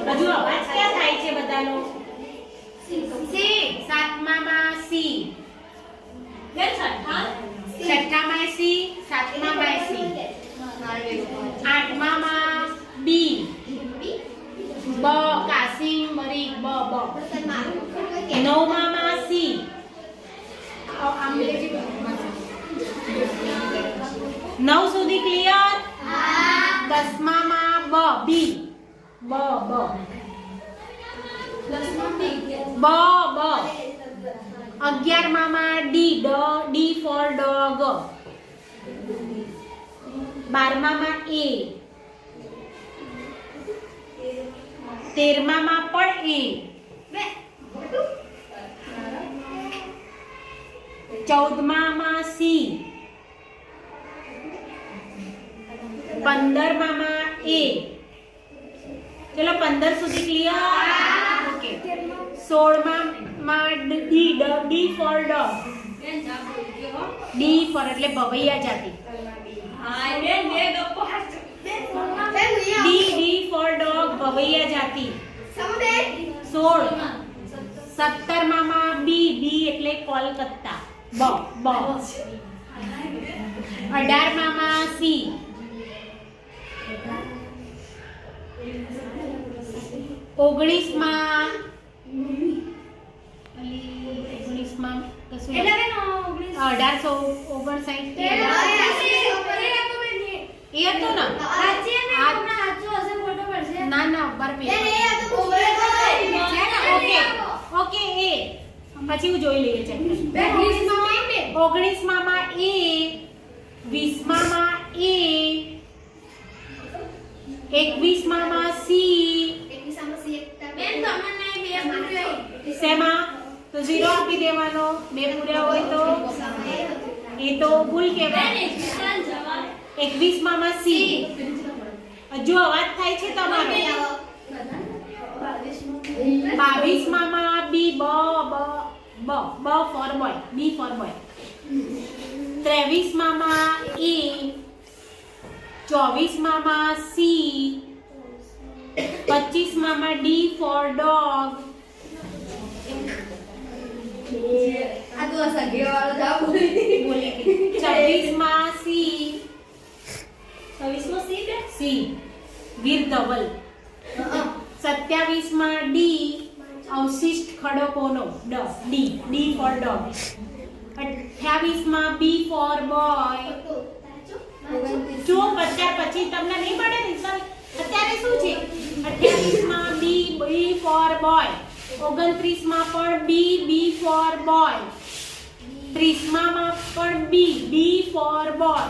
હજુ અવાજ ક્યાં થાય છે બધાનો? સી. સાતમામાં સી. છઠ્ઠામાં સી, સાતમામાં સી. આઠમામાં બી. બ કાસિમ મરીક બ બ. નવમામાં સી. નવ સુધી ક્લિયર? દસમામાં બ બી. બ બ. બ બ. 11મામાં ડી ડી ફોર ડોગ. 12મામાં એ. 13મામાં પણ એ. 14મામાં સી. 15મામાં એ. ચલો 15 સુધી ક્લિયર? ઓકે. 16મામાં D D for dog. D for એટલે ભવૈયા જાતિ. ડી ડી ફોર ડોગ ભવૈયા જાતિ. 16. 17મામાં બી બી એટલે કોલકાતા. બ બ. 18મામાં સી. 19માં કશું 1859 એ હતો ને? ના ના ઉપર ઓકે ઓકે એ પછી હું જોઈ લઈએ ચેક. 19માં એ. 20માં એ. 21માં સી. શેમાં? તો 0 આપી દેવાનો. બે પૂર્યા હોય તો એ તો ભૂલ કહેવાય. 21માં સી. હજુ અવાજ થાય છે તમારો? 22માં બી બ બ બ બ for boy. B for boy. 23માં એ. 24માં સી. 25માં ડી ફોર ડોગ. 26માં સી. સી વીર ધવલ. 27માં ડી અવશિષ્ટ ખડકોનો. D D for dog. 28માં બી ફોર બોય. જો 50 પછી તમને નહીં મળે રિઝલ્ટ. અત્યારે શું છે? 28માં બી બી ફોર બોય. 29માં પણ બી બી ફોર બોય. 30માં પણ બી બી ફોર બોય.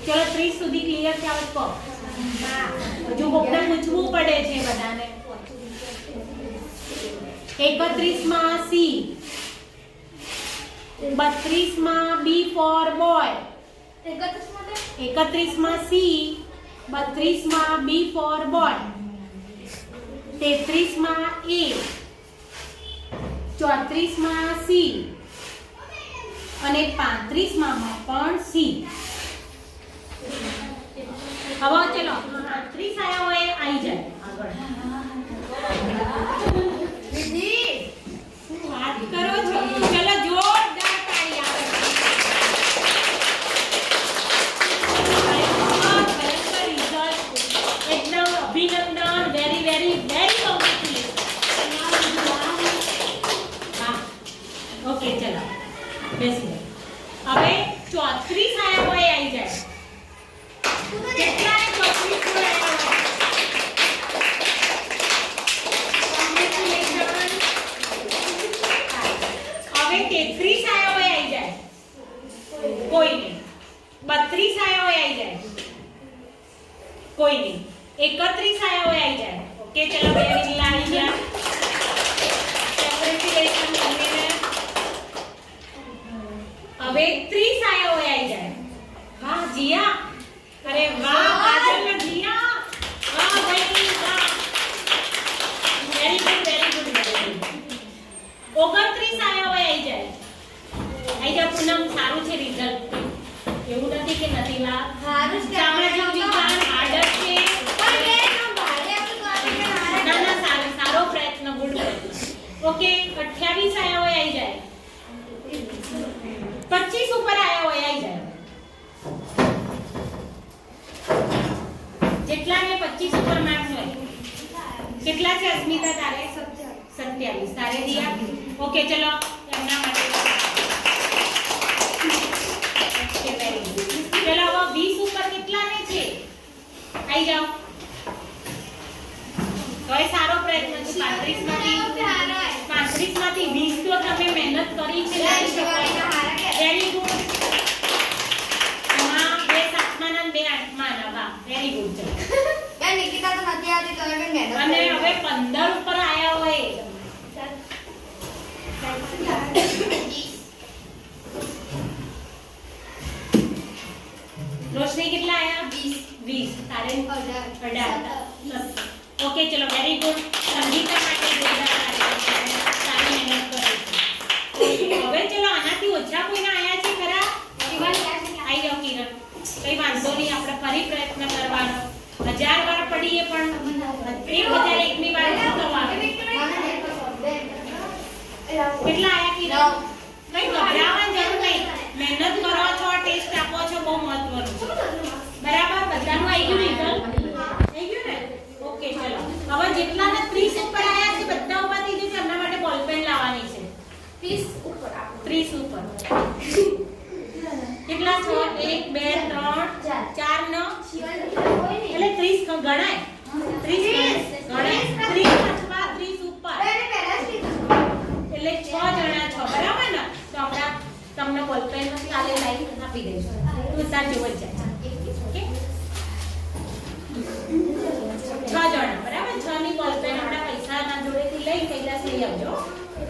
ચલો 30 સુધી ક્લિયર છે? આવત કહો. હજુ કોકને પૂછવું પડે છે બધાને. 31માં C. 32માં B for boy. 31માં C. 32માં B for boy. 33માં A. 34માં C. અને 35માં પણ સી. હવે ચલો 35 આયા હોય આવી જાય આગળ. દીદી શું વાત કરો છો? ચલો જોરદાર તાળી આવે. એકદમ અભિનંદન. Very very very congratulation. હા ઓકે ચલો બેસી જાઓ. હવે 34 આયા હોય આવી જાય. કેટલા 34 આયા હોય? હવે 33 આયા હોય આવી જાય. કોઈ નહીં. 32 આયા હોય આવી જાય. કોઈ નહીં. 31 આયા હોય આવી જાય. ઓકે ચલો બે મિનિટ આવી ગયા. સેપરેશન કરીને હવે 30 આયા હોય આવી જાય. વાહ જીયા. અરે વાહ કાજલ જીયા. વાહ ભાઈ વાહ. Very good very good very good. 29 આયા હોય આવી જાય. આવી જાવ પૂનમ. સારું છે રિઝલ્ટ. એવું નથી કે નથી લા. સારું છે. ચામડા જેવું વિજ્ઞાન હાર્ડ છે. પણ એ ભારે આપણે ઓકે 28 આયા હોય આવી જાય 25 ઉપર આયા હોય આવી જાય જેટલા ને 25 ઉપર માર્ક્સ હોય કેટલા છે અસ્મિતા તારે 27 તારે દિયા ઓકે ચલો એમના માટે ઓકે વેરી ગુડ ચલો હવે 20 ઉપર કેટલા ને છે આવી જાઓ તોય સારો પ્રયત્ન છે 35 માંથી 20 તો તમે મહેનત કરી છે વેરી ગુડ હા બે સાતમાના બે આઠમાના વાહ વેરી ગુડ ચલો બેન નિકિતા તો નથી આવતી તમે પણ મહેનત અને હવે 15 ઉપર આયા હોય રોશની કેટલા આયા 20 તારે 18 ઓકે ચલો વેરી ગુડ સંગીતા માટે સારી મહેનત કરી હવે ચલો આનાથી ઓછા કોઈના આયા છે ખરા આવી જાઓ કિરણ કઈ વાંધો નહીં આપણે ફરી પ્રયત્ન કરવાનો 1000 વાર પડીએ પણ 1001 ની વાર શું થવાનું કેટલા આયા કિરણ કઈ ગભરાવાની જરૂર નહીં મહેનત કરો છો ટેસ્ટ આપો છો બહુ મહત્વનું છે બરાબર બધાનું આવી ગયું રિઝલ્ટ આવી ગયું ને ઓકે ચલો હવે જેટલાના 30 ઉપર આયા છે બધા ઉભા થઈ જજો એમના માટે બોલ પેન લાવવાની છે 30 ઉપર કેટલા છો 1 2 3 4 નો એટલે 30 ગણાય 30 ગણાય 30 અથવા 30 ઉપર એટલે 6 જણા છો બરાબર ને તો આપણે તમને બોલ પેન કાલે લાઈન આપી દઈશું તું તાર જોઈ જાય ઓકે 6 જણા બરાબર 6 ની બોલ પેન આપણા પૈસાના જોડેથી લઈ કૈલાસ લઈ આવજો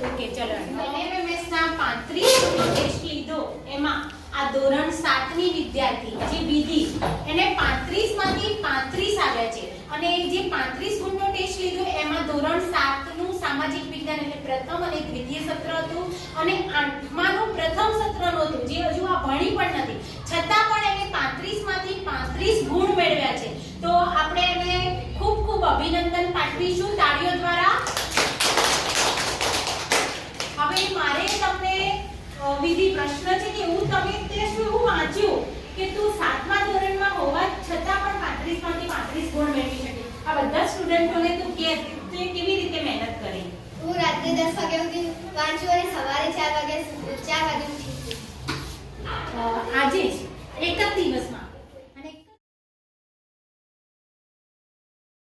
ઓકે ચલો મેં મેસના 35 નો ટેસ્ટ લીધો એમાં આ ધોરણ 7 ની વિદ્યાર્થી જે વિધિ એને 35 માંથી 35 આવ્યા છે અને જે 35 ગુણનો ટેસ્ટ લીધો એમાં ધોરણ 7 નું સામાજિક વિજ્ઞાન એટલે પ્રથમ અને દ્વિતીય સત્ર હતું અને 8મા નું પ્રથમ સત્ર નહોતું જે હજુ આ ભણી પણ નથી છતાં પણ એને 35 માંથી 35 ગુણ મેળવ્યા છે તો આપણે એને ખૂબ ખૂબ અભિનંદન પાઠવીશું તાળીઓ દ્વારા હવે મારે તમને વિધિ પ્રશ્ન છે કે હું તમે તે શું એવું વાંચ્યું કે તું 7મા ધોરણમાં હોવા છતાં પણ 35 માંથી 35 ગુણ મેળવી શકે આ બધા સ્ટુડન્ટોને તું કે તે કેવી રીતે મહેનત કરી હું રાત્રે 10 વાગ્યા સુધી વાંચ્યું અને સવારે 4 વાગે ઉઠી આજે જ એક જ દિવસમાં